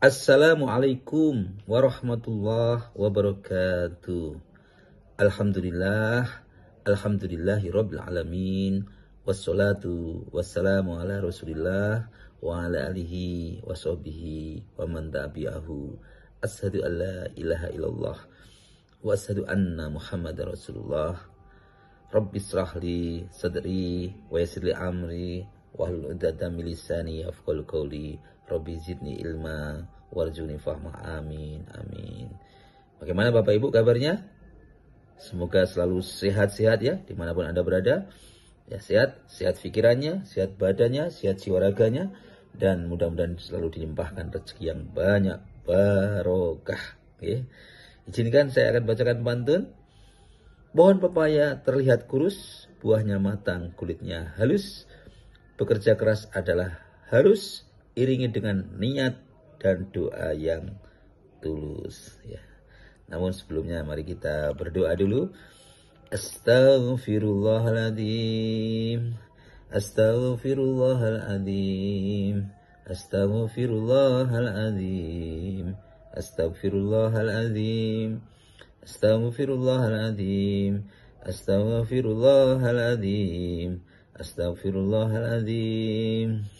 Assalamualaikum warahmatullahi wabarakatuh. Alhamdulillahirabbil alamin. Wassalatu wassalamu ala Rasulillah wa ala alihi washabihi wa man tabi'ahu. Asyhadu an la ilaha illallah wa asyhadu anna Muhammadar Rasulullah. Rabbi shrahli sadri wa yassir li amri wahlul 'uqdatam min lisani yafqahu qawli. Rabbi zidni ilma warzuqni fahma. Amin amin. Bagaimana Bapak Ibu kabarnya? Semoga selalu sehat-sehat ya dimanapun Anda berada. Ya, sehat pikirannya, sehat badannya, sehat jiwa raganya, dan mudah-mudahan selalu dilimpahkan rezeki yang banyak, barokah. Okay. Izinkan saya akan bacakan pantun. Pohon pepaya terlihat kurus, buahnya matang, kulitnya halus. Bekerja keras adalah harus, iringi dengan niat dan doa yang tulus ya. Namun sebelumnya mari kita berdoa dulu. Astaghfirullahaladzim, astaghfirullahaladzim, astaghfirullahaladzim, astaghfirullahaladzim, astaghfirullahaladzim, astaghfirullahaladzim, astaghfirullahaladzim.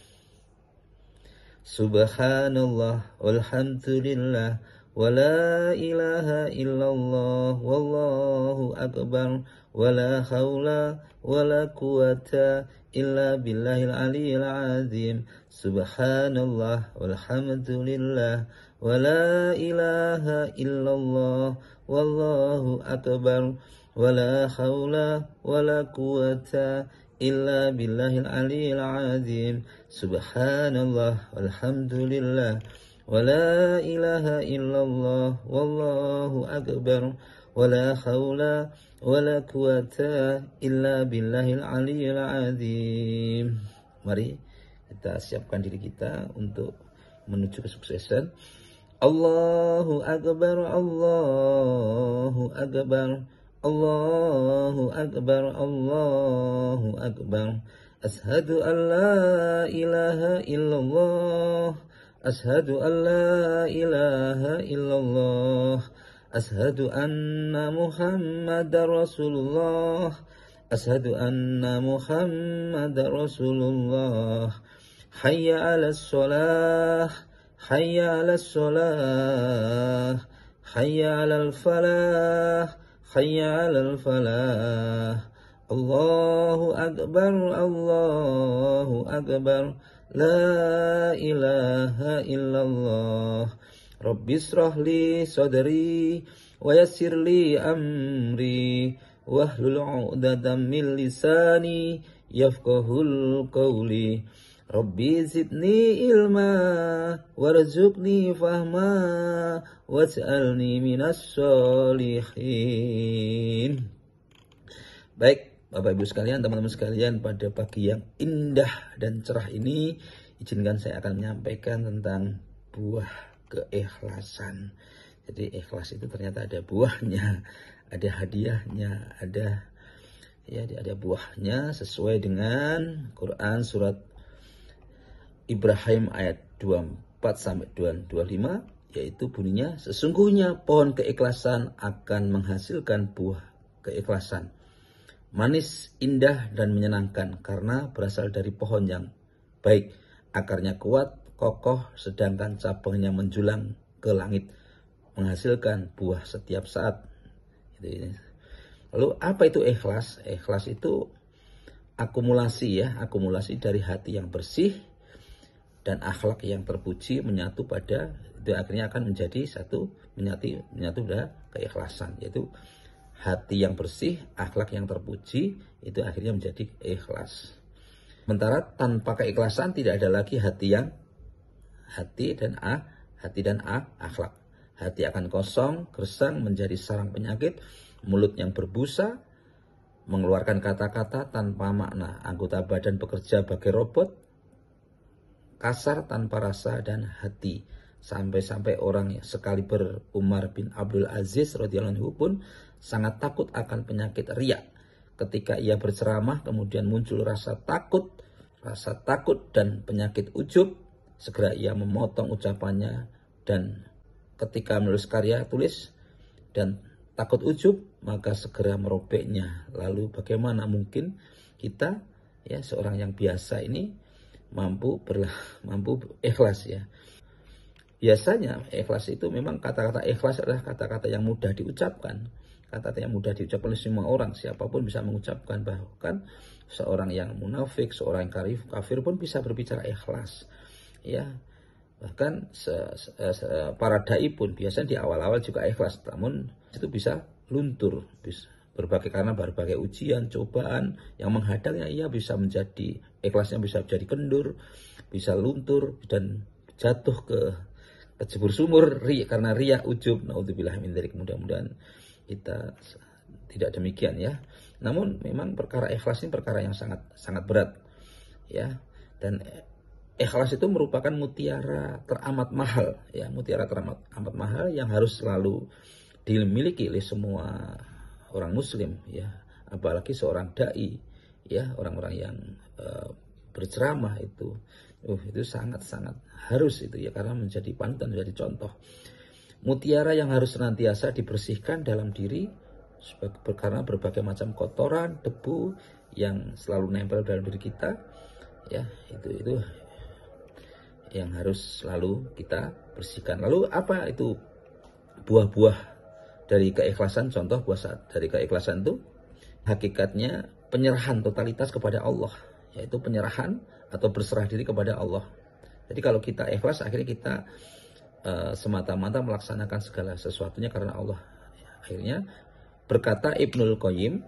Subhanallah walhamdulillah wa la ilaha illallah wallahu akbar wa la hawla wa la quwata illa billahil aliyyil azim. Subhanallah walhamdulillah wa la ilaha illallah wallahu akbar wa la hawla wa la quwata illa billahil aliyyil azim. Subhanallah walhamdulillah wa la ilaha illallah wallahu akbar wa la hawla wa la quwata illa billahil aliyyil azim. Mari kita siapkan diri kita untuk menuju kesuksesan. Allahu akbar, Allahu akbar, Allahu akbar, Allahu akbar. Ashhadu an la ilaha illallah, ashhadu an la ilaha illallah, ashhadu anna Muhammadar Rasulullah, ashhadu anna Muhammadar Rasulullah. Hayya 'alas shalah, hayya 'alas shalah, hayya 'alal falah, hayya 'alal falah. Allahu akbar, Allahu akbar, la ilaha illallah. Rabbi shrahli sadri wa yassirli amri wahlul 'uqdatam min lisani yafqahul qawli. Rabbi zidni ilma warzuqni fahma waj'alni minas sholihin. Baik Bapak Ibu sekalian, teman-teman sekalian, pada pagi yang indah dan cerah ini izinkan saya akan menyampaikan tentang buah keikhlasan. Jadi ikhlas itu ternyata ada buahnya, ada hadiahnya, ada buahnya sesuai dengan Quran surat Ibrahim ayat 24 sampai 25, yaitu bunyinya, sesungguhnya pohon keikhlasan akan menghasilkan buah keikhlasan. Manis, indah, dan menyenangkan karena berasal dari pohon yang baik. Akarnya kuat, kokoh, sedangkan cabangnya menjulang ke langit, menghasilkan buah setiap saat. Lalu apa itu ikhlas? Ikhlas itu akumulasi dari hati yang bersih dan akhlak yang terpuji menyatu pada, itu akhirnya akan menjadi satu, menyatu pada keikhlasan, yaitu hati yang bersih, akhlak yang terpuji, itu akhirnya menjadi ikhlas. Sementara tanpa keikhlasan tidak ada lagi hati dan akhlak. Hati akan kosong, gersang, menjadi sarang penyakit, mulut yang berbusa, mengeluarkan kata-kata tanpa makna, anggota badan bekerja bagai robot, kasar tanpa rasa dan hati. Sampai-sampai orang sekaliber Umar bin Abdul Aziz radhiyallahu anhu pun sangat takut akan penyakit riya. Ketika ia berceramah kemudian muncul rasa takut dan penyakit ujub, segera ia memotong ucapannya, dan ketika menulis karya tulis dan takut ujub, maka segera merobeknya. Lalu bagaimana mungkin kita, ya, seorang yang biasa ini mampu ikhlas, ya. Biasanya ikhlas itu memang kata-kata ikhlas adalah kata-kata yang mudah diucapkan. Kata-kata yang mudah diucapkan oleh semua orang, siapapun bisa mengucapkan. Bahkan seorang yang munafik, seorang yang kafir pun bisa berbicara ikhlas, ya. Bahkan para dai pun biasanya di awal-awal juga ikhlas, namun itu bisa luntur, karena berbagai ujian, cobaan yang menghadangnya, ia bisa menjadi, ikhlasnya bisa menjadi kendur, bisa luntur dan jatuh ke jebur sumur karena riya, ujub. Naudzubillah min dzalik. Mudah-mudahan kita tidak demikian, ya. Namun memang perkara ikhlas ini perkara yang sangat berat, ya. Dan ikhlas itu merupakan mutiara teramat mahal, ya, mutiara teramat mahal yang harus selalu dimiliki oleh semua orang muslim, ya, apalagi seorang dai, ya, orang-orang yang berceramah itu sangat-sangat harus itu, ya, karena menjadi panutan, menjadi contoh. Mutiara yang harus senantiasa dibersihkan dalam diri karena berbagai macam kotoran, debu yang selalu nempel dalam diri kita, ya, itu yang harus selalu kita bersihkan. Lalu apa itu buah-buah dari keikhlasan? Contoh buah dari keikhlasan itu hakikatnya penyerahan totalitas kepada Allah, yaitu penyerahan atau berserah diri kepada Allah. Jadi kalau kita ikhlas, akhirnya kita semata-mata melaksanakan segala sesuatunya karena Allah. Akhirnya berkata Ibnul Qayyim,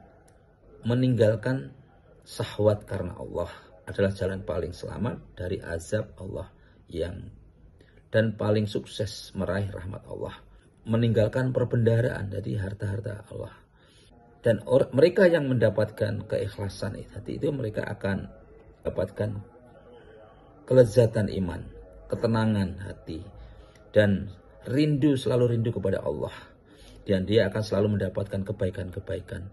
meninggalkan syahwat karena Allah adalah jalan paling selamat dari azab Allah dan paling sukses meraih rahmat Allah. Meninggalkan perbendaharaan dari harta-harta Allah. Dan mereka yang mendapatkan keikhlasan itu mereka akan dapatkan kelezatan iman, ketenangan hati, dan selalu rindu kepada Allah. Dan dia akan selalu mendapatkan kebaikan-kebaikan.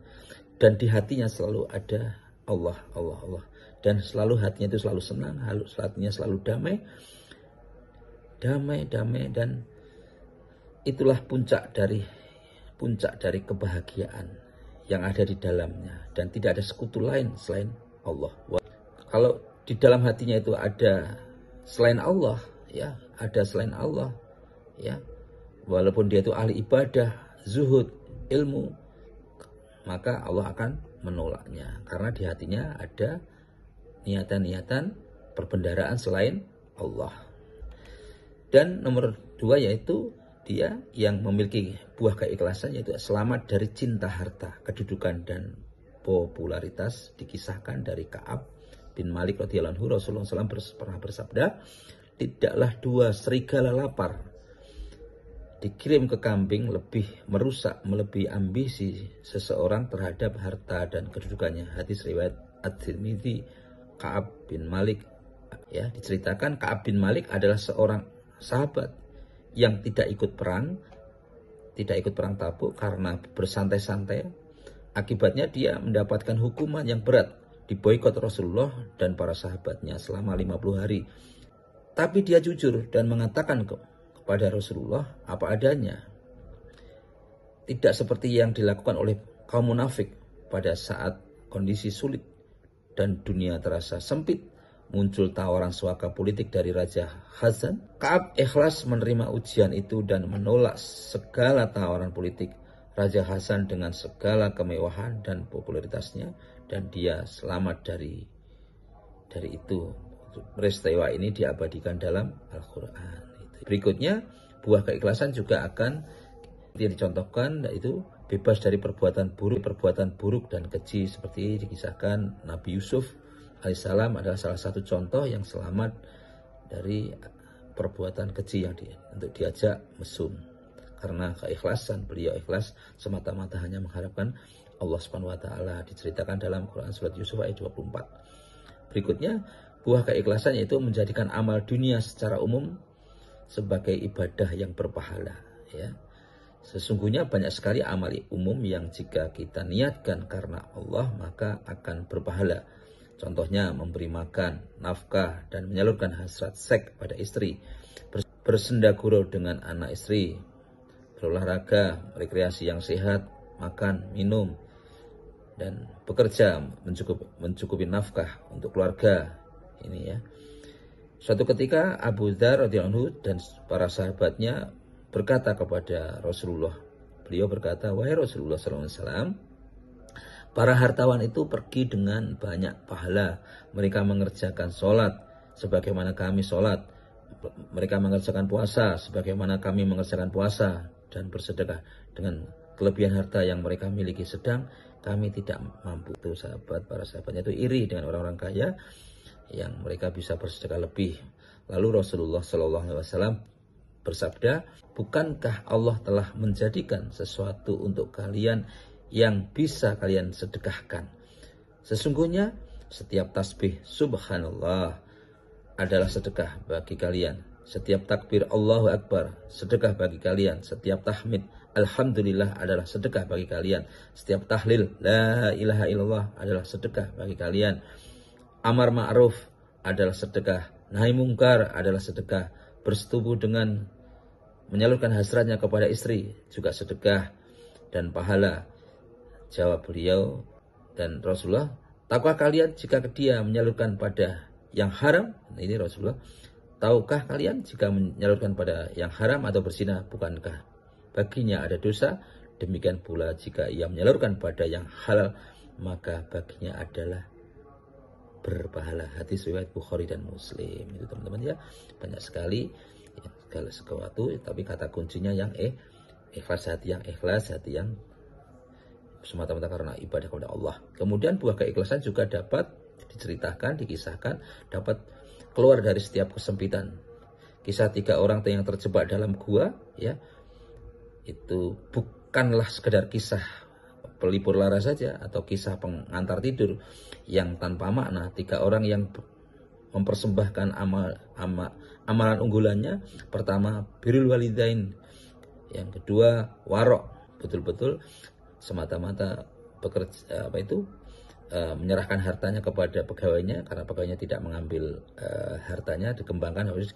Dan di hatinya selalu ada Allah. Dan selalu hatinya itu selalu senang, hatinya selalu damai, dan itulah puncak dari kebahagiaan yang ada di dalamnya, dan tidak ada sekutu lain selain Allah. Kalau di dalam hatinya itu ada selain Allah, ya, walaupun dia itu ahli ibadah, zuhud, ilmu, maka Allah akan menolaknya karena di hatinya ada niatan-niatan perbendaharaan selain Allah. Dan nomor 2 yaitu dia yang memiliki buah keikhlasan, yaitu selamat dari cinta harta, kedudukan, dan popularitas. Dikisahkan dari Ka'ab bin Malik radhiyallahu anhu, Rasulullah SAW pernah bersabda, tidaklah 2 serigala lapar dikirim ke kambing lebih merusak, melebihi ambisi seseorang terhadap harta dan kedudukannya. Hadis riwayat At-Tirmidzi. Ka'ab bin Malik, ya, diceritakan Ka'ab bin Malik adalah seorang sahabat yang tidak ikut perang Tabuk karena bersantai-santai. Akibatnya dia mendapatkan hukuman yang berat, diboikot Rasulullah dan para sahabatnya selama 50 hari. Tapi dia jujur dan mengatakan kepada Rasulullah apa adanya. Tidak seperti yang dilakukan oleh kaum munafik pada saat kondisi sulit dan dunia terasa sempit. Muncul tawaran suaka politik dari Raja Khazan. Ka'ab ikhlas menerima ujian itu dan menolak segala tawaran politik. Raja Hasan dengan segala kemewahan dan popularitasnya, dan dia selamat dari itu. Peristiwa ini diabadikan dalam Al-Quran. Berikutnya, buah keikhlasan juga akan dicontohkan, yaitu bebas dari perbuatan buruk dan keji, seperti dikisahkan Nabi Yusuf alaihissalam adalah salah satu contoh yang selamat dari perbuatan keji yang untuk diajak mesum. Karena keikhlasan, beliau ikhlas semata-mata hanya mengharapkan Allah Subhanahu wa taala, diceritakan dalam Quran surat Yusuf ayat 24. Berikutnya, buah keikhlasan yaitu menjadikan amal dunia secara umum sebagai ibadah yang berpahala, ya. Sesungguhnya banyak sekali amal umum yang jika kita niatkan karena Allah maka akan berpahala. Contohnya memberi makan, nafkah, dan menyalurkan hasrat seks pada istri, bersendagurau dengan anak istri, berolahraga, rekreasi yang sehat, makan, minum, dan bekerja mencukupi nafkah untuk keluarga. Ini ya. Suatu ketika Abu Dzar radhiyallahu anhu dan para sahabatnya berkata kepada Rasulullah. Beliau berkata, "Wahai Rasulullah SAW, para hartawan itu pergi dengan banyak pahala. Mereka mengerjakan sholat sebagaimana kami sholat. Mereka mengerjakan puasa sebagaimana kami mengerjakan puasa, dan bersedekah dengan kelebihan harta yang mereka miliki, sedang kami tidak mampu." Itu para sahabatnya itu iri dengan orang-orang kaya yang mereka bisa bersedekah lebih. Lalu Rasulullah SAW bersabda, "Bukankah Allah telah menjadikan sesuatu untuk kalian yang bisa kalian sedekahkan? Sesungguhnya setiap tasbih subhanallah adalah sedekah bagi kalian. Setiap takbir Allahu Akbar sedekah bagi kalian. Setiap tahmid alhamdulillah adalah sedekah bagi kalian. Setiap tahlil la ilaha illallah adalah sedekah bagi kalian. Amar ma'ruf adalah sedekah. Nahi mungkar adalah sedekah. Bersetubuh dengan menyalurkan hasratnya kepada istri juga sedekah dan pahala." Jawab beliau dan Rasulullah, "Tahukah kalian jika dia menyalurkan pada yang haram?" Ini Rasulullah, "Tahukah kalian jika menyalurkan pada yang haram atau berzina, bukankah baginya ada dosa? Demikian pula jika ia menyalurkan pada yang halal, maka baginya adalah berpahala." Hadis riwayat Bukhari dan Muslim. Itu teman-teman ya, banyak sekali ya, segala sesuatu, tapi kata kuncinya yang ikhlas, hati yang ikhlas, hati yang semata-mata karena ibadah kepada Allah. Kemudian buah keikhlasan juga dapat diceritakan, dikisahkan, dapat keluar dari setiap kesempitan. Kisah 3 orang yang terjebak dalam gua, ya, itu bukanlah sekedar kisah pelipur lara saja atau kisah pengantar tidur yang tanpa makna. 3 orang yang mempersembahkan amalan unggulannya. Pertama, birrul walidain. Yang kedua, warok, betul-betul semata-mata bekerja menyerahkan hartanya kepada pegawainya, karena pegawainya tidak mengambil hartanya, dikembangkan, harus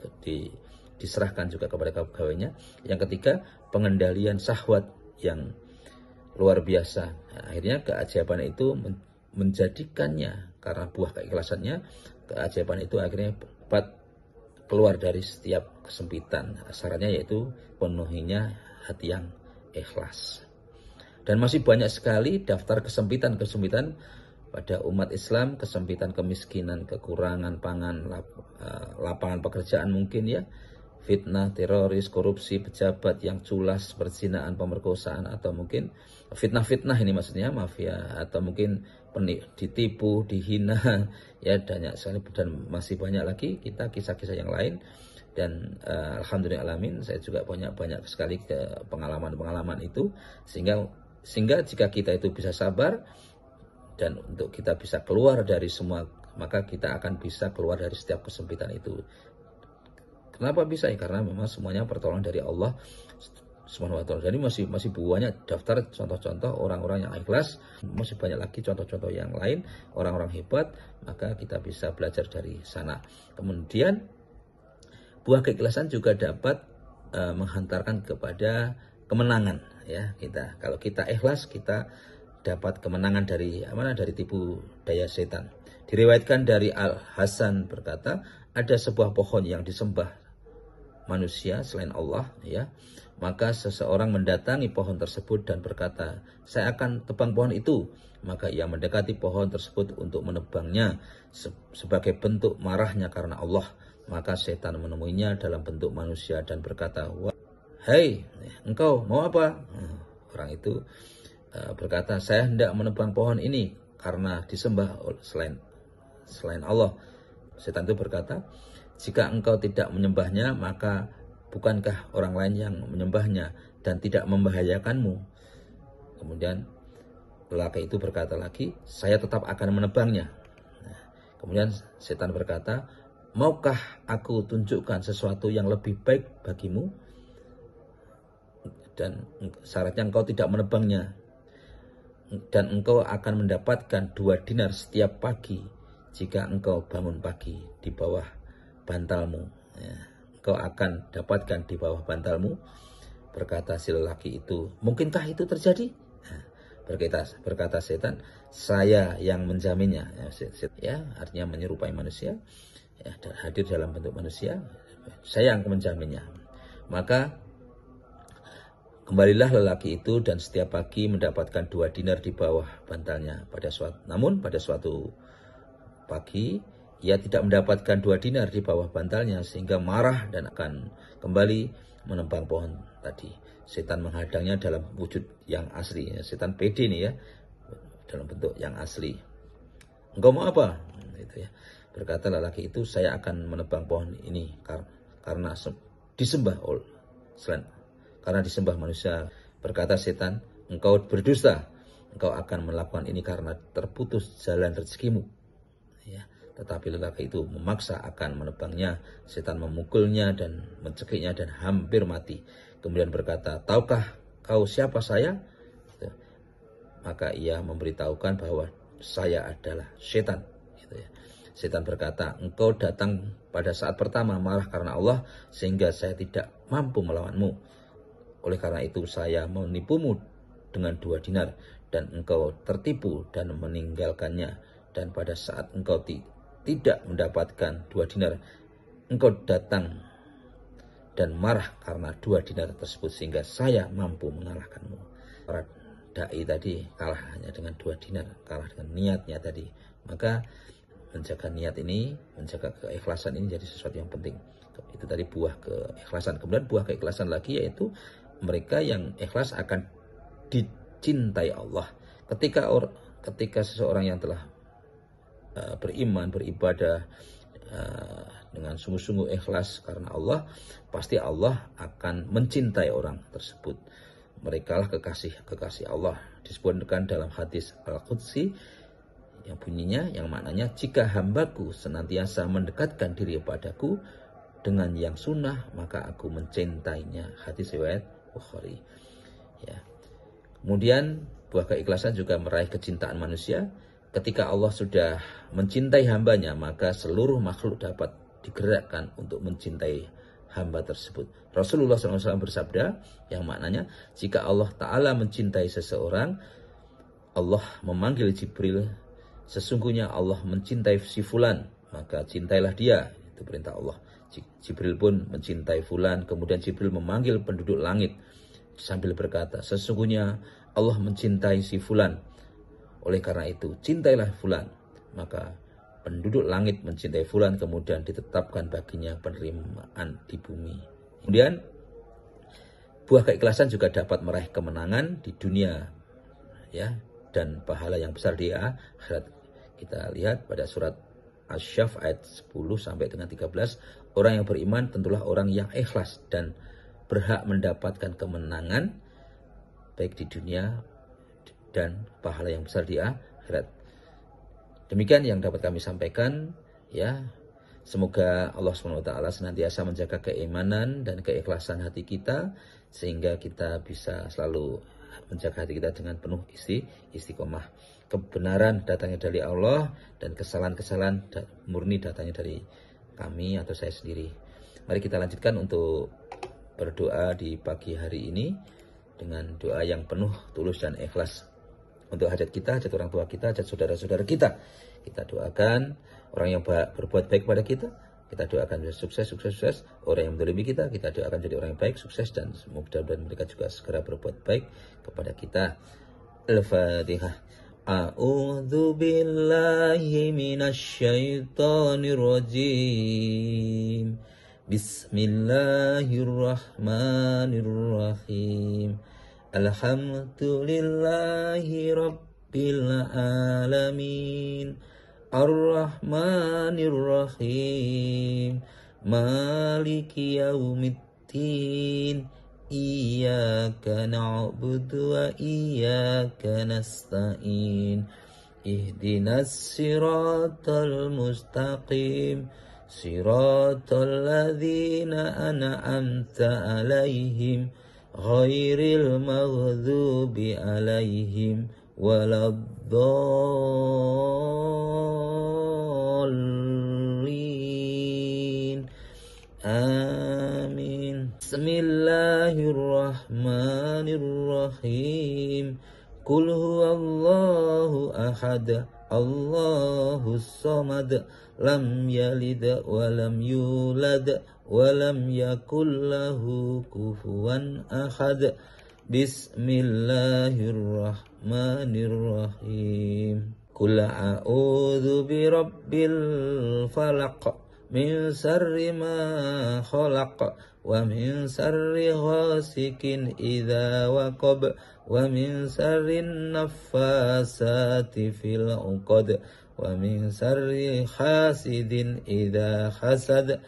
diserahkan juga kepada pegawainya. Yang ketiga, pengendalian syahwat yang luar biasa. Nah, akhirnya keajaiban itu menjadikannya, karena buah keikhlasannya, keajaiban itu akhirnya dapat keluar dari setiap kesempitan. Syaratnya yaitu penuhinya hati yang ikhlas. Dan masih banyak sekali daftar kesempitan-kesempitan pada umat Islam, kesempitan kemiskinan, kekurangan pangan, lapangan pekerjaan mungkin ya, fitnah, teroris, korupsi, pejabat yang culas, perzinaan, pemerkosaan, atau mungkin fitnah-fitnah ini maksudnya, mafia, atau mungkin ditipu, dihina, ya, banyak sekali, dan masih banyak lagi kita kisah-kisah yang lain. Dan alhamdulillah alamin, saya juga banyak sekali pengalaman-pengalaman itu, sehingga jika kita itu bisa sabar dan untuk kita bisa keluar dari semua, maka kita akan bisa keluar dari setiap kesempitan itu. Kenapa bisa? Ya, karena memang semuanya pertolongan dari Allah Subhanahu wa taala. Jadi masih banyak daftar contoh-contoh orang-orang yang ikhlas, masih banyak lagi contoh-contoh yang lain, orang-orang hebat, maka kita bisa belajar dari sana. Kemudian buah keikhlasan juga dapat menghantarkan kepada kemenangan, ya. Kalau kita ikhlas, kita dapat kemenangan dari tipu daya setan. Diriwayatkan dari Al Hasan berkata, ada sebuah pohon yang disembah manusia selain Allah, ya. Maka seseorang mendatangi pohon tersebut dan berkata, saya akan tebang pohon itu. Maka ia mendekati pohon tersebut untuk menebangnya sebagai bentuk marahnya karena Allah. Maka setan menemuinya dalam bentuk manusia dan berkata, hei, engkau mau apa? Orang itu berkata, saya hendak menebang pohon ini karena disembah selain Allah. Setan itu berkata, jika engkau tidak menyembahnya, maka bukankah orang lain yang menyembahnya dan tidak membahayakanmu? Kemudian lelaki itu berkata lagi, saya tetap akan menebangnya. Kemudian setan berkata, maukah aku tunjukkan sesuatu yang lebih baik bagimu? Dan syaratnya engkau tidak menebangnya. Dan engkau akan mendapatkan 2 dinar setiap pagi jika engkau bangun pagi di bawah bantalmu. Engkau akan dapatkan di bawah bantalmu. Berkata si lelaki itu, mungkinkah itu terjadi? Berkata setan, saya yang menjaminnya. Ya, artinya menyerupai manusia, ya, hadir dalam bentuk manusia, saya yang menjaminnya. Maka kembalilah lelaki itu dan setiap pagi mendapatkan 2 dinar di bawah bantalnya. Namun pada suatu pagi ia tidak mendapatkan 2 dinar di bawah bantalnya sehingga marah dan akan kembali menebang pohon tadi. Setan menghadangnya dalam wujud yang asli. Setan pede nih ya, dalam bentuk yang asli. Engkau mau apa? Itu ya. Berkata lelaki itu, saya akan menebang pohon ini karena disembah karena disembah manusia. Berkata setan, engkau berdusta. Engkau akan melakukan ini karena terputus jalan rezekimu. Ya, tetapi lelaki itu memaksa akan menebangnya. Setan memukulnya dan mencekiknya dan hampir mati. Kemudian berkata, tahukah kau siapa saya? Maka ia memberitahukan bahwa saya adalah setan. Gitu ya. Setan berkata, engkau datang pada saat pertama marah karena Allah sehingga saya tidak mampu melawanmu. Oleh karena itu saya menipumu dengan 2 dinar dan engkau tertipu dan meninggalkannya. Dan pada saat engkau tidak mendapatkan 2 dinar, engkau datang dan marah karena 2 dinar tersebut sehingga saya mampu mengalahkanmu. Para dai tadi kalah hanya dengan 2 dinar, kalah dengan niatnya tadi. Maka menjaga niat ini, menjaga keikhlasan ini jadi sesuatu yang penting. Itu tadi buah keikhlasan. Kemudian buah keikhlasan lagi yaitu mereka yang ikhlas akan dicintai Allah. Ketika seseorang yang telah beriman, beribadah dengan sungguh-sungguh ikhlas karena Allah, pasti Allah akan mencintai orang tersebut. Mereka lah kekasih Allah. Disebutkan dalam hadis Al-Qudsi yang bunyinya, yang maknanya, jika hambaku senantiasa mendekatkan diri padaku dengan yang sunnah, maka aku mencintainya. Hadis riwayat Bukhari. Ya. Kemudian buah keikhlasan juga meraih kecintaan manusia. Ketika Allah sudah mencintai hambanya, maka seluruh makhluk dapat digerakkan untuk mencintai hamba tersebut. Rasulullah SAW bersabda, yang maknanya, jika Allah Ta'ala mencintai seseorang, Allah memanggil Jibril, sesungguhnya Allah mencintai si fulan, maka cintailah dia. Itu perintah Allah. Jibril pun mencintai fulan. Kemudian Jibril memanggil penduduk langit sambil berkata, sesungguhnya Allah mencintai si fulan. Oleh karena itu, cintailah fulan. Maka penduduk langit mencintai fulan, kemudian ditetapkan baginya penerimaan di bumi. Kemudian buah keikhlasan juga dapat meraih kemenangan di dunia, ya, dan pahala yang besar di akhirat. Kita lihat pada surat Asy-Syaff ayat 10 sampai dengan 13, orang yang beriman tentulah orang yang ikhlas dan berhak mendapatkan kemenangan baik di dunia dan pahala yang besar di akhirat. Demikian yang dapat kami sampaikan, ya. Semoga Allah SWT senantiasa menjaga keimanan dan keikhlasan hati kita sehingga kita bisa selalu menjaga hati kita dengan penuh istiqomah. Kebenaran datangnya dari Allah dan kesalahan-kesalahan murni datangnya dari kami atau saya sendiri. Mari kita lanjutkan untuk berdoa di pagi hari ini dengan doa yang penuh tulus dan ikhlas. Untuk hajat kita, hajat orang tua kita, hajat saudara-saudara kita. Kita doakan orang yang berbuat baik kepada kita, Kita doakan sukses. Orang yang mendolimi kita doakan jadi orang yang baik, sukses, dan mudah-mudahan mereka juga segera berbuat baik kepada kita. Al-Fatihah. A'udzu billahi minasyaitonir rajim. Bismillahirrahmanirrahim. Alhamdulillahi rabbil alamin. Ar-Rahmanir-Rahim. Maliki yaumiddin. Iyyaka na'budu wa iyyaka nasta'in. Ihdinas siratal mustaqim. Siratal ladzina an'amta alaihim ghairil maghdubi alaihim waladdallin. Amin. Bismillahirrahmanirrahim. Qul huwallahu ahad. Allahus samad. Lam yalid wa lam yulad wa lam yakul lahu kufuwan ahad. Bismillahirrahmanirrahim. Qul a'udzu birabbil falaq min syarri ma khalaq wa min syarri ghasikin idza waqab wa min syarri naffasati fil 'uqad wa min syarri hasidin idza hasad.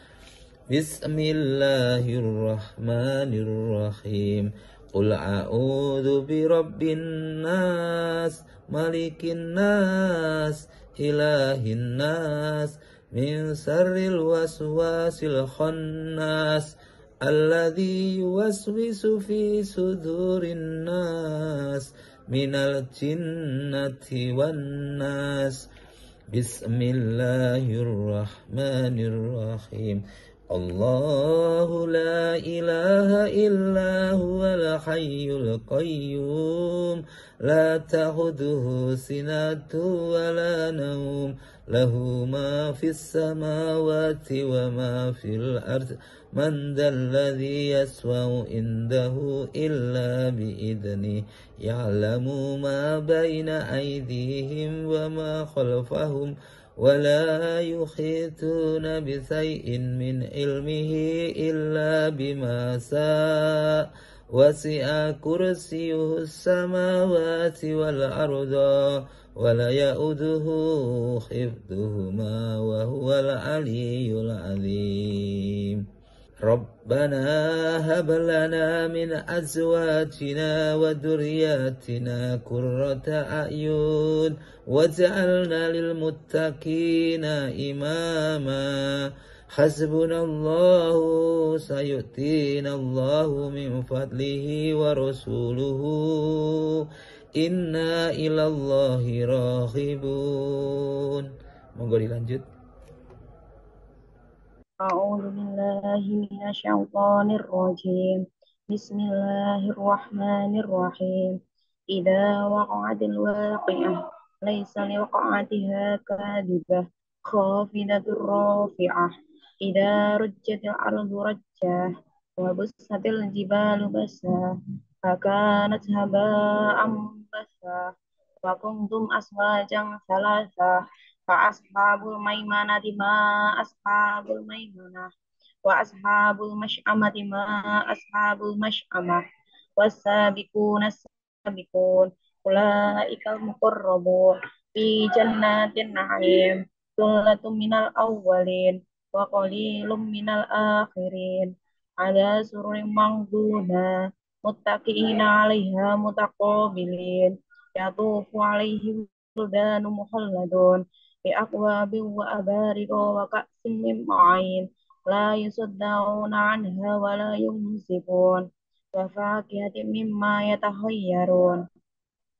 Bismillahirrahmanirrahim. Qul a'udzu birabbin nas, malikin nas, ilahin nas, min syarril waswasil khannas, alladzi yuwaswisu fi sudurin nas, minal jinnati wan nas. Bismillahirrahmanirrahim. Allahu la ilaha illa huwal hayyul qayyum, la ta'khudhuhu sinatun wa la nawm, lahu ma fis samawati wa ma fil ardh, man dzalladzi yashfa'u indahu illa bi'idhnihi, ya'lamu ma baina aydihim wa ma khalfahum, ولا يحيطون بشيء من علمه إلا بما شاء وسع كرسيه السماوات والأرض ولا يؤوده حفظهما وهو العلي العظيم. ربنا هب لنا من أزواجنا وذرياتنا قرة أعين واجعلنا للمتقين إماما. حسبنا الله سيؤتينا الله من فضله ورسوله إنا إلى الله راغبون. Monggo dilanjut. أعوذ بالله من الشيطان الرجيم. بسم الله الرحمن الرحيم. إذا وقعت الواقعة ليس لوقعتها كاذبة خافضة رافعة. إذا رجت الأرض رجا وبست الجبال بسا فكانت هباء منبثا وكنتم أزواجا ثلاثا فأصحاب الميمنة ما أصحاب الميمنة وأصحاب المشأمة ما أصحاب المشأمة والسابقون السابقون أولئك المقربون في جنات النعيم ثلة من الأولين وقليل من الآخرين على سرر موضونة متكئين عليها متقابلين يطوف عليهم ولدان مخلدون بأكواب وأبارق وكأس من معين لا يصدعون عنها ولا ينزفون وفاكهة مما يتخيرون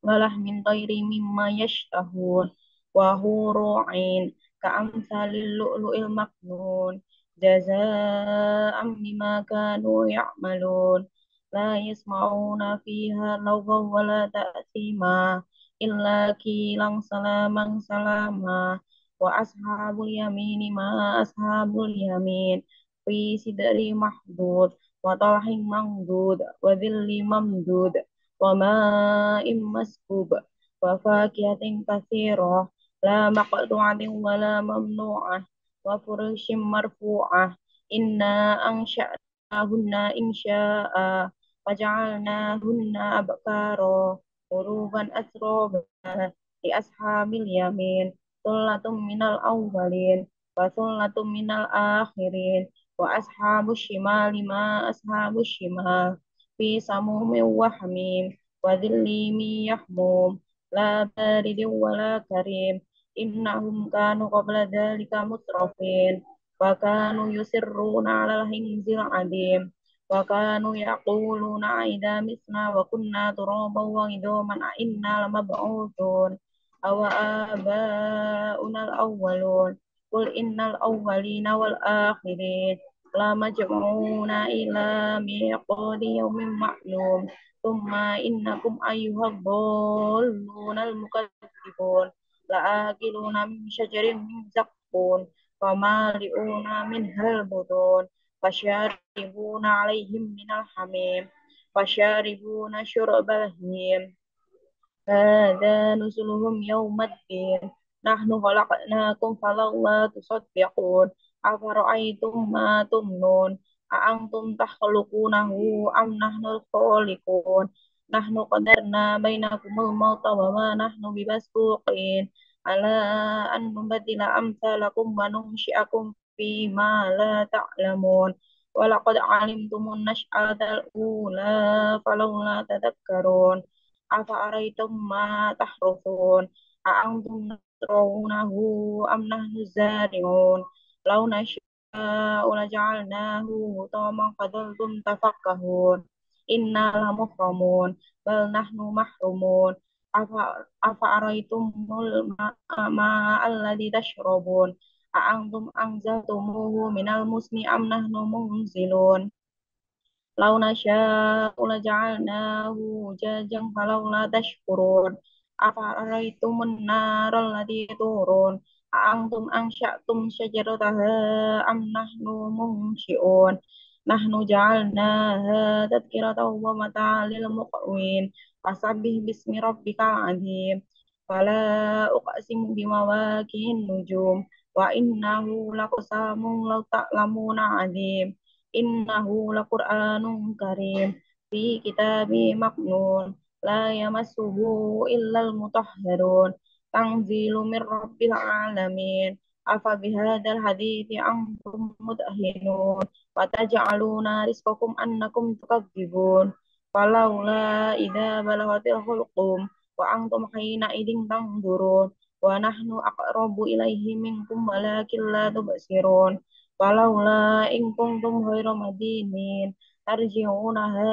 ولحم طير مما يشتهون وحور عين كأمثال اللؤلؤ المكنون جزاء بما كانوا يعملون لا يسمعون فيها لغوا ولا تأثيما إلا قيلا سلاما سلاما وأصحاب اليمين ما أصحاب اليمين في سدر محضود وطلح منضود وظل ممدود وماء مسكوب وفاكهة كثيرة لا مقطوعة ولا ممنوعة وفرش مرفوعة إنا أنشأناهن إنشاء فجعلناهن أبكارا عروبا أترابا لأصحاب اليمين ثلة من الأولين وثلة من الآخرين وأصحاب الشمال ما أصحاب الشمال في سموم وحميم وذل من يحموم لا بارد ولا كريم إنهم كانوا قبل ذلك مترفين وكانوا يصرون على الحنث العظيم وكانوا يقولون أئذا متنا وكنا ترابا وعظاما أئنا لمبعوثون أو آباؤنا الأولون قل إن الأولين والآخرين لمجموعون إلى ميقات يوم معلوم ثم إنكم أيها الضالون المكذبون لآكلون من شجر من زقوم فمالئون منها البطون فشاربون عليهم من الحميم فشاربون شرب الهيم هذا نزلهم يوم الدين نحن خلقناكم فلولا تصدقون أفرأيتم ما تمنون أأنتم تخلقونه أم نحن الخالقون نحن قدرنا بينكم الموت وما نحن بمسبوقين على أن نبدل أمثالكم وننشئكم فيما لا تعلمون ولقد علمتم النشأة الأولى فلولا تذكرون أفأريتم ما تحرثون أأنتم تزرعونه أم نحن الزارعون لو نشاء لجعلناه حطاما فظلتم تفكهون إنا لمحرمون بل نحن محرومون أفأريتم الماء الذي تشربون أأنتم أنزلتموه من المزن أم نحن منزلون لو نشاء لجعلناه أجاجا فلولا تشكرون أفرأيتم النار التي تورون أأنتم أنشأتم شجرتها أم نحن منشئون نحن جعلناها تذكرة ومتاعا للمقوين فسبح باسم ربك العظيم فلا أقسم بمواقع النجوم وإنه لقسم لو تعلمون عظيم إنه لقرآن كريم في كتاب مكنون لا يمسه إلا المطهرون تنزيل من رب العالمين أفبهذا الحديث أنتم مدهنون وتجعلون رزقكم أنكم تكذبون فلولا إذا بلغت الحلقوم وأنتم حينئذ تنظرون ونحن أقرب إليه منكم ولكن لا تبصرون ولولا إن كنتم غير مدينين ترجعونها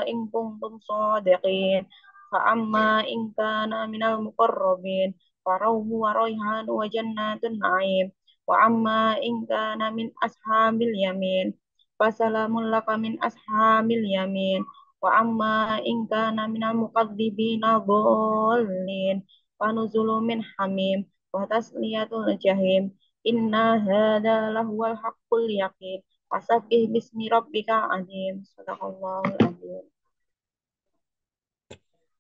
إن كنتم صادقين فأما إن كان من المقربين فروح وريحان وجنات النعيم وأما إن كان من أصحاب اليمين فسلام لك من أصحاب اليمين وأما إن كان من المكذبين الضالين فنزل من حميم وتسلية الجحيم إن هذا لهو الحق اليقين فسبح باسم ربك العظيم صدق الله العظيم.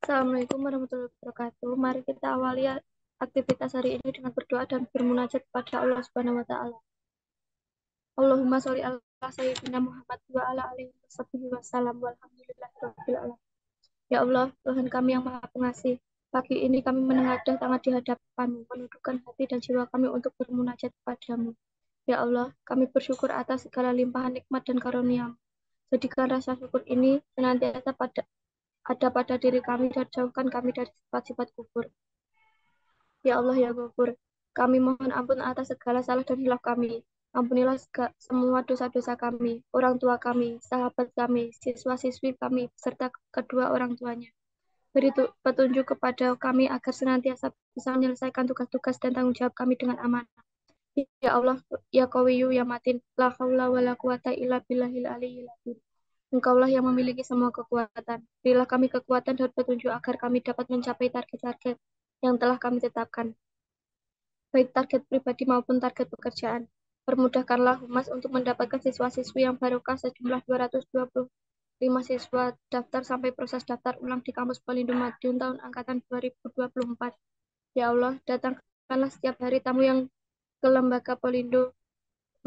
Assalamualaikum warahmatullahi wabarakatuh. Mari kita awali aktivitas hari ini dengan berdoa dan bermunajat kepada Allah Subhanahu wa taala. Allahumma sholli ala sayyidina Muhammad wa ala alihi wasallam walhamdulillahirabbil alamin. Ya Allah, Tuhan kami yang Maha Pengasih, pagi ini kami menengadah tangan di hadapan-Mu, menundukkan hati dan jiwa kami untuk bermunajat kepadamu. Ya Allah, kami bersyukur atas segala limpahan nikmat dan karunia-Mu. Jadikan rasa syukur ini senantiasa ada pada diri kami dan jauhkan kami dari sifat-sifat kufur. Ya Allah, ya Ghafur, kami mohon ampun atas segala salah dan hilaf kami. Ampunilah semua dosa-dosa kami, orang tua kami, sahabat kami, siswa-siswi kami, serta kedua orang tuanya. Beri petunjuk kepada kami agar senantiasa bisa menyelesaikan tugas-tugas dan tanggung jawab kami dengan amanah. Ya Allah, ya Qawiyyu, ya Matin, la haula wa la quwata illa billahil aliyyil azim. Engkaulah yang memiliki semua kekuatan. Berilah kami kekuatan dan petunjuk agar kami dapat mencapai target-target yang telah kami tetapkan. baik target pribadi maupun target pekerjaan. Permudahkanlah Humas untuk mendapatkan siswa-siswi yang barokah sejumlah 225 siswa daftar sampai proses daftar ulang di kampus Polindo Madiun tahun angkatan 2024. Ya Allah, datangkanlah setiap hari tamu yang ke lembaga Polindo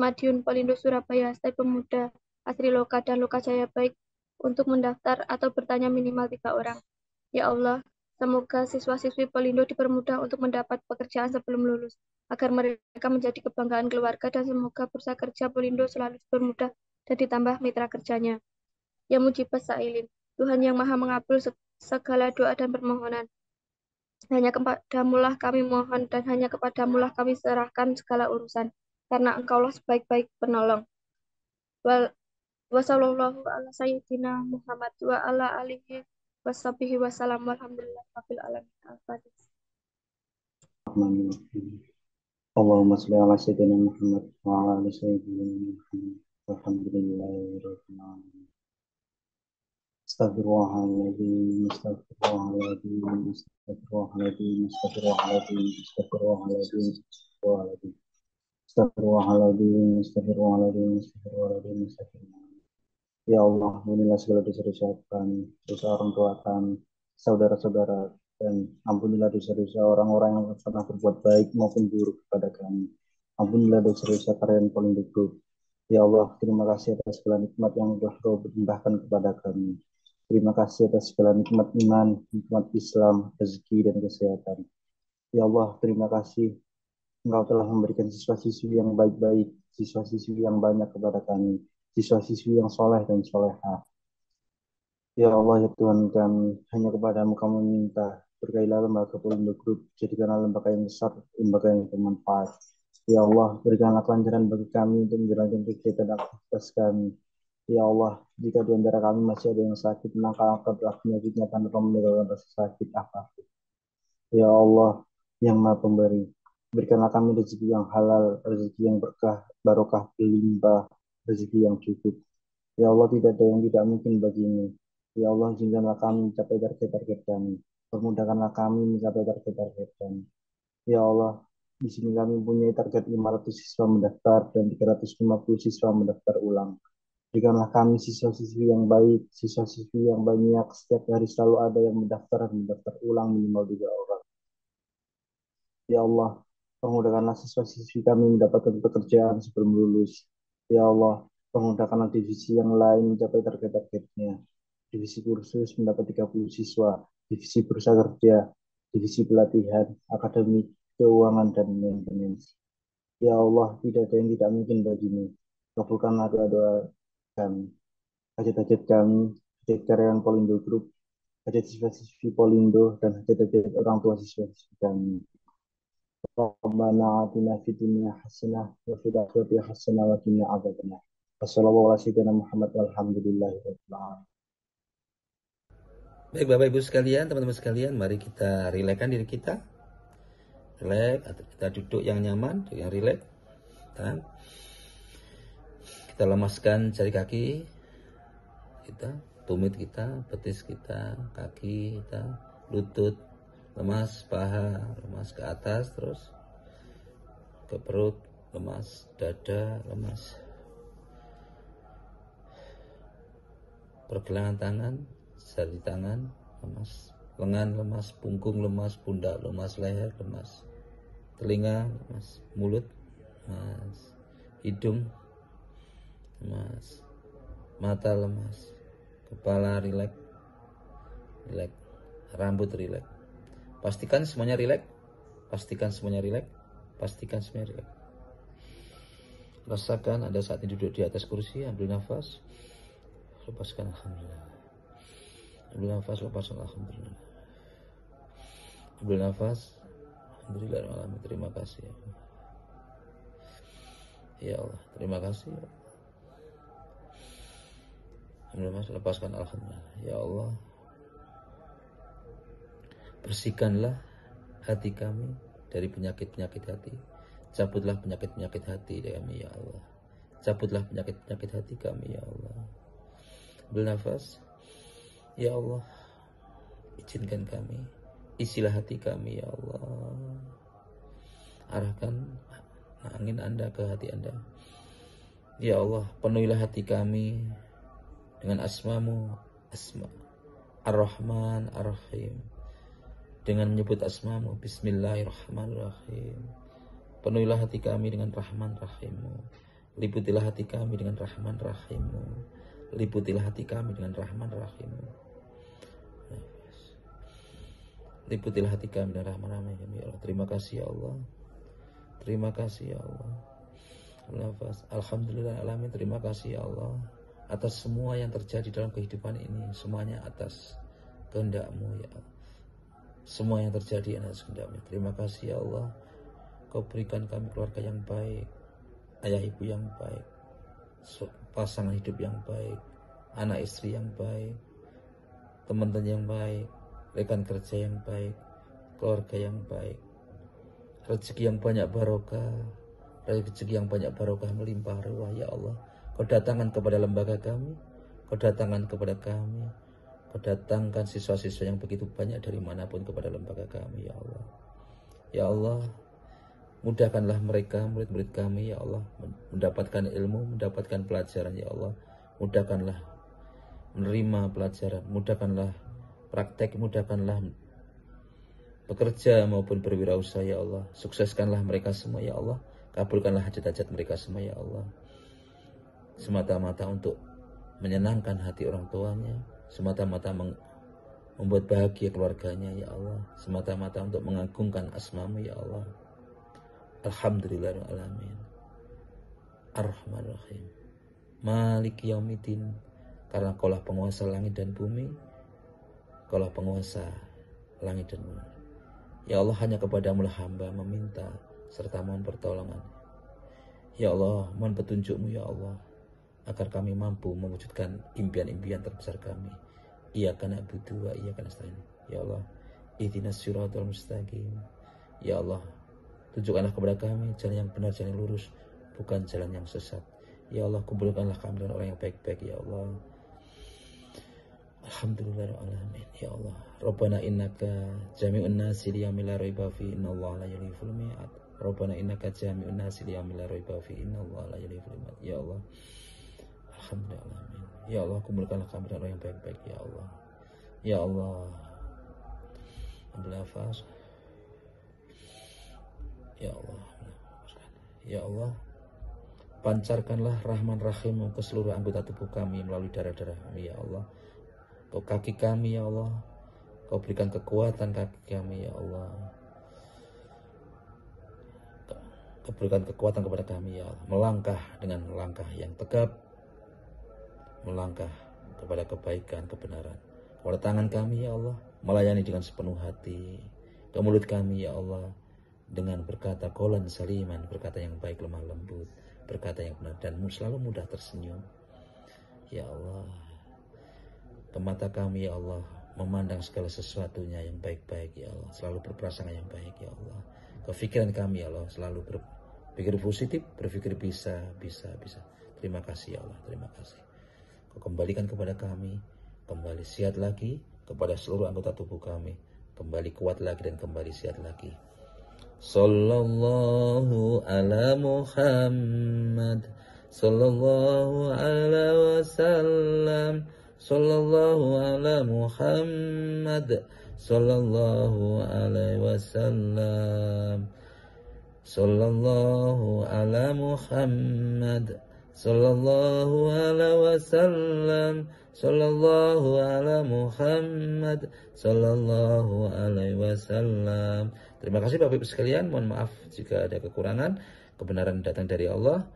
Madiun, Polindo Surabaya, Stay Pemuda, Asri Loka, dan Loka Jaya baik untuk mendaftar atau bertanya minimal 3 orang. Ya Allah, semoga siswa-siswi Polindo dipermudah untuk mendapat pekerjaan sebelum lulus, agar mereka menjadi kebanggaan keluarga, dan semoga bursa kerja Polindo selalu dipermudah dan ditambah mitra kerjanya. Ya Mujibas Sa'ilin, Tuhan yang Maha mengabul segala doa dan permohonan. Hanya kepadamulah kami mohon, dan hanya kepadamulah kami serahkan segala urusan, karena engkaulah sebaik-baik penolong. Wa sallallahu ala sayyidina Muhammad wa ala alihi washabihi wasallam walhamdulillah rabbil alamin. Al-Fatihah. Allahumma sholli ala sayyidina Muhammad wa ala ali sayyidina Muhammad walhamdulillahi rabbil alamin. Astaghfirullahaladzim, astaghfirullahaladzim, astaghfirullahaladzim, astaghfirullahaladzim, astaghfirullahaladzim, astaghfirullahaladzim, astaghfirullahaladzim, astaghfirullahaladzim, astaghfirullahaladzim, astaghfirullahaladzim. Ya Allah, ampunilah segala dosa-dosa kami, dosa orang tua kami, saudara-saudara, dan ampunilah dosa-dosa orang-orang yang pernah berbuat baik maupun buruk kepada kami. Ampunilah dosa-dosa karyan Polindo Group. Ya Allah, terima kasih atas segala nikmat yang telah Kau limpahkan kepada kami. Terima kasih atas segala nikmat iman, nikmat Islam, rezeki, dan kesehatan. Ya Allah, terima kasih Engkau telah memberikan siswa-siswi yang baik-baik, siswa-siswi yang banyak kepada kami, siswa-siswi yang soleh dan solehah. Ya Allah, ya Tuhan kami, hanya kepadamu kami minta, berkailah lembaga Polindo Group, jadikanlah lembaga yang besar, lembaga yang bermanfaat. Ya Allah, berikanlah kelancaran bagi kami untuk menjalankan kegiatan aktivitas kami. Ya Allah, jika di antara kami masih ada yang sakit, maka angkatlah penyakitnya tanpa meninggalkan rasa sakit apapun. Ya Allah, yang Maha Pemberi, berikanlah kami rezeki yang halal, rezeki yang berkah, barokah, berlimpah, rezeki yang cukup. Ya Allah, tidak ada yang tidak mungkin bagimu. Ya Allah, izinkanlah kami mencapai target-target kami. Permudahkanlah kami mencapai target-target kami. Ya Allah, di sini kami mempunyai target 500 siswa mendaftar dan 350 siswa mendaftar ulang. Berikanlah kami siswa-siswi yang baik, siswa-siswi yang banyak. Setiap hari selalu ada yang mendaftar dan mendaftar ulang minimal 3 orang. Ya Allah, permudahkanlah siswa-siswi kami mendapatkan pekerjaan sebelum lulus. Ya Allah, permudahkanlah divisi yang lain mencapai target-targetnya. Divisi kursus mendapat 30 siswa, divisi bursa kerja, divisi pelatihan, akademik, keuangan, dan maintenance. Ya Allah, tidak ada yang tidak mungkin bagimu. Kabulkanlah doa-doa kami, hajat-hajat kami, hajat karyawan Polindo Group, hajat siswa-siswi Polindo, dan hajat-hajat orang tua siswa-siswi kami. Rabbana atina fid dunya hasanah wa fil akhirati hasanah wa qina adzabannar. Wassalamualaikum warahmatullahi wabarakatuh. Walhamdulillahirabbil alamin. Baik Bapak Ibu sekalian, teman-teman sekalian, mari kita rilekskan diri kita. Rileks, atau kita duduk yang nyaman, duduk yang rileks. Kita lemaskan jari kaki kita, tumit kita, betis kita, kaki kita, lutut, lemas, paha, lemas ke atas, terus ke perut, lemas, dada, lemas. Pergelangan tangan, jari tangan, lemas. Lengan lemas, punggung lemas, pundak lemas, leher lemas. Telinga lemas, mulut lemas, hidung lemas, mata lemas, kepala rileks, rambut rileks. Pastikan semuanya rileks, pastikan semuanya rileks, pastikan semuanya rileks. Rasakan Anda saat ini duduk di atas kursi, ambil nafas, lepaskan alhamdulillah. Ambil nafas, lepaskan alhamdulillah. Ambil nafas, alhamdulillah, terima kasih. Ya Allah, terima kasih. Ambil nafas, lepaskan alhamdulillah. Ya Allah, bersihkanlah hati kami dari penyakit-penyakit hati. Cabutlah penyakit-penyakit hati dari kami, ya Allah. Cabutlah penyakit-penyakit hati kami, ya Allah. Ambil nafas. Ya Allah, izinkan kami, isilah hati kami, ya Allah. arahkan angin Anda ke hati Anda. Ya Allah, penuhilah hati kami dengan asma-Mu, asma Ar-Rahman Ar-Rahim. Dengan menyebut asma-Mu, Bismillahirrahmanirrahim. Penuhilah hati kami dengan Rahman Rahim-Mu. Liputilah hati kami dengan Rahman Rahim-Mu. Liputilah hati kami dengan Rahman Rahim-Mu. Liputilah hati kami dengan Rahman Rahim-Mu. Ya Allah, terima kasih ya Allah. Terima kasih ya Allah. Alhamdulillah alamin. Terima kasih ya Allah atas semua yang terjadi dalam kehidupan ini. Semuanya atas kehendak-Mu ya Allah. Semua yang terjadi atas kehendak-Mu. Terima kasih ya Allah. Kau berikan kami keluarga yang baik, ayah ibu yang baik, pasangan hidup yang baik, anak istri yang baik, teman-teman yang baik, rekan kerja yang baik, keluarga yang baik, rezeki yang banyak barokah, rezeki yang banyak barokah melimpah ruah ya Allah. Kau datangkan kepada lembaga kami, Kau datangkan kepada kami, Kau datangkan siswa-siswa yang begitu banyak dari manapun kepada lembaga kami ya Allah. Ya Allah, mudahkanlah mereka, murid-murid kami ya Allah, mendapatkan ilmu, mendapatkan pelajaran ya Allah. Mudahkanlah menerima pelajaran, mudahkanlah praktek, mudahkanlah bekerja maupun berwirausaha ya Allah. Sukseskanlah mereka semua ya Allah. Kabulkanlah hajat-hajat mereka semua ya Allah. Semata-mata untuk menyenangkan hati orang tuanya, semata-mata membuat bahagia keluarganya ya Allah, semata-mata untuk mengagungkan asma-Mu ya Allah. Alhamdulillahirrahmanirrahim. Ar-Rahmanirrahim. Maliki yaumiddin. Karena Kaulah penguasa langit dan bumi, Kaulah penguasa langit dan bumi. Ya Allah, hanya kepadamu lah hamba meminta serta mohon pertolongan. Ya Allah, mohon petunjuk-Mu ya Allah, agar kami mampu mewujudkan impian-impian terbesar kami. Iyyaka na'budu wa iyyaka nasta'in. Ya Allah, ihdinas siratal mustaqim. Ya Allah, tunjukkanlah kepada kami jalan yang benar, jalan yang lurus, bukan jalan yang sesat. Ya Allah, kumpulkanlah kami dengan orang yang baik-baik ya Allah. Alhamdulillahirrahmanirrahim. Ya Allah, Rabbana innaka jami'un nasi liyaumin la raiba fihi innallaha la yukhliful mi'ad. Rabbana innaka jami'un nasi liyaumin la raiba fihi innallaha la yukhliful mi'ad. Ya Allah, alhamdulillah. Ya Allah, kumpulkanlah kami dengan orang yang baik-baik ya Allah. Ya Allah, Alhamdulillah. Ya Allah, ya Allah, pancarkanlah Rahman Rahim-Mu ke seluruh anggota tubuh kami melalui darah-darah kami ya Allah. Kau kaki kami ya Allah, Kau berikan kekuatan kaki kami ya Allah. Kau berikan kekuatan kepada kami ya Allah, melangkah dengan langkah yang tegap, melangkah kepada kebaikan, kebenaran. Kepada tangan kami ya Allah, melayani dengan sepenuh hati. Ke mulut kami ya Allah, dengan berkata qaulan saliman, berkata yang baik, lemah lembut, berkata yang benar, dan selalu mudah tersenyum ya Allah. Ke mata kami ya Allah, memandang segala sesuatunya yang baik-baik ya Allah, selalu berprasangka yang baik ya Allah. Ke pikiran kami ya Allah, selalu berpikir positif, berpikir bisa. Terima kasih ya Allah, terima kasih. Kau kembalikan kepada kami, kembali sehat lagi, kepada seluruh anggota tubuh kami, kembali kuat lagi dan kembali sehat lagi. Sallallahu ala Muhammad, sallallahu ala wasallam, sallallahu ala Muhammad, sallallahu alaihi wasallam, sallallahu ala Muhammad, sallallahu alaihi wasallam, sallallahu ala Muhammad, sallallahu alaihi wasallam. Terima kasih Bapak Ibu sekalian, mohon maaf jika ada kekurangan. Kebenaran datang dari Allah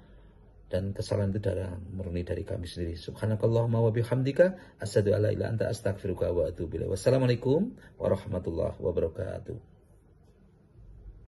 dan kesalahan itu murni dari kami sendiri. Subhanakallahumma wa bihamdika asyhadu an la ilaha illa anta astaghfiruka wa atubu ilaik. Wassalamualaikum warahmatullahi wabarakatuh.